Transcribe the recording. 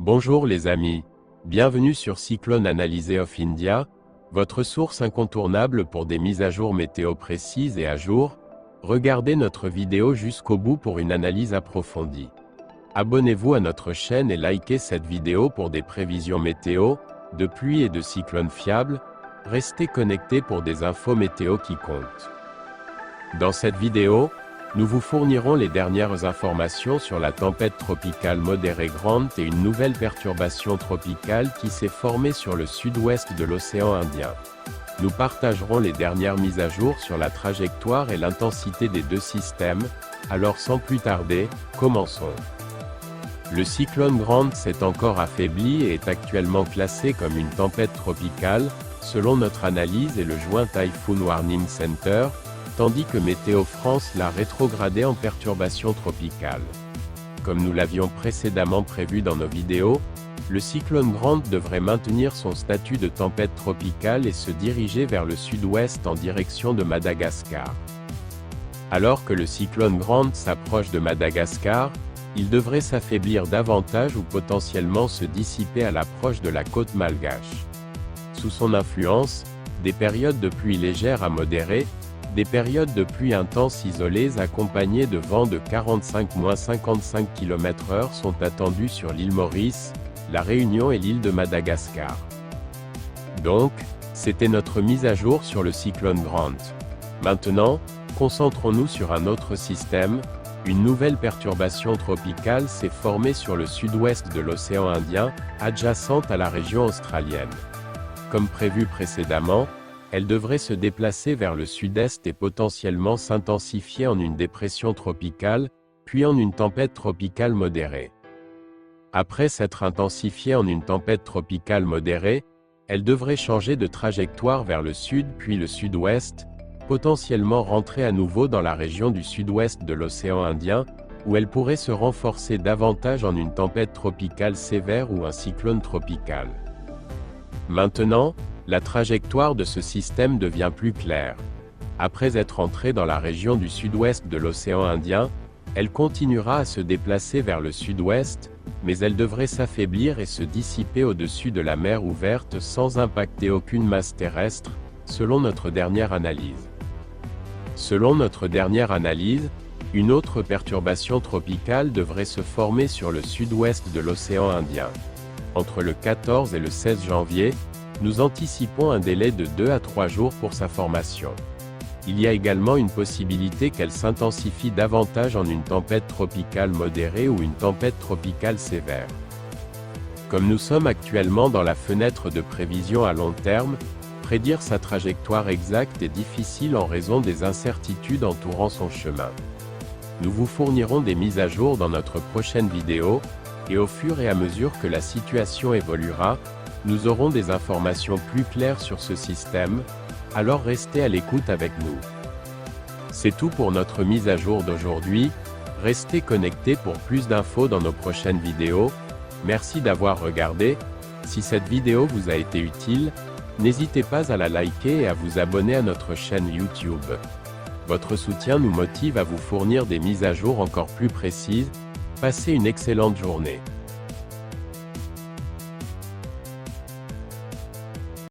Bonjour les amis, bienvenue sur Cyclone Analysis of India, votre source incontournable pour des mises à jour météo précises et à jour. Regardez notre vidéo jusqu'au bout pour une analyse approfondie. Abonnez-vous à notre chaîne et likez cette vidéo pour des prévisions météo, de pluie et de cyclones fiables. Restez connectés pour des infos météo qui comptent. Dans cette vidéo, nous vous fournirons les dernières informations sur la tempête tropicale modérée Grant et une nouvelle perturbation tropicale qui s'est formée sur le sud-ouest de l'océan Indien. Nous partagerons les dernières mises à jour sur la trajectoire et l'intensité des deux systèmes. Alors sans plus tarder, commençons. Le cyclone Grant s'est encore affaibli et est actuellement classé comme une tempête tropicale, selon notre analyse et le joint Typhoon Warning Center, tandis que Météo France l'a rétrogradé en perturbation tropicale. Comme nous l'avions précédemment prévu dans nos vidéos, le cyclone Grant devrait maintenir son statut de tempête tropicale et se diriger vers le sud-ouest en direction de Madagascar. Alors que le cyclone Grant s'approche de Madagascar, il devrait s'affaiblir davantage ou potentiellement se dissiper à l'approche de la côte malgache. Sous son influence, des périodes de pluie légère à modérée, des périodes de pluie intense isolées accompagnées de vents de 45-55 km/h sont attendues sur l'île Maurice, la Réunion et l'île de Madagascar. Donc, c'était notre mise à jour sur le cyclone Grant. Maintenant, concentrons-nous sur un autre système. Une nouvelle perturbation tropicale s'est formée sur le sud-ouest de l'océan Indien, adjacente à la région australienne. Comme prévu précédemment, elle devrait se déplacer vers le sud-est et potentiellement s'intensifier en une dépression tropicale, puis en une tempête tropicale modérée. Après s'être intensifiée en une tempête tropicale modérée, elle devrait changer de trajectoire vers le sud puis le sud-ouest, potentiellement rentrer à nouveau dans la région du sud-ouest de l'océan Indien, où elle pourrait se renforcer davantage en une tempête tropicale sévère ou un cyclone tropical. Maintenant, la trajectoire de ce système devient plus claire. Après être entrée dans la région du sud-ouest de l'océan Indien, elle continuera à se déplacer vers le sud-ouest, mais elle devrait s'affaiblir et se dissiper au-dessus de la mer ouverte sans impacter aucune masse terrestre, selon notre dernière analyse. Selon notre dernière analyse, une autre perturbation tropicale devrait se former sur le sud-ouest de l'océan Indien. Entre le 14 et le 16 janvier, nous anticipons un délai de 2 à 3 jours pour sa formation. Il y a également une possibilité qu'elle s'intensifie davantage en une tempête tropicale modérée ou une tempête tropicale sévère. Comme nous sommes actuellement dans la fenêtre de prévision à long terme, prédire sa trajectoire exacte est difficile en raison des incertitudes entourant son chemin. Nous vous fournirons des mises à jour dans notre prochaine vidéo, et au fur et à mesure que la situation évoluera, nous aurons des informations plus claires sur ce système, alors restez à l'écoute avec nous. C'est tout pour notre mise à jour d'aujourd'hui. Restez connectés pour plus d'infos dans nos prochaines vidéos. Merci d'avoir regardé. Si cette vidéo vous a été utile, n'hésitez pas à la liker et à vous abonner à notre chaîne YouTube. Votre soutien nous motive à vous fournir des mises à jour encore plus précises. Passez une excellente journée.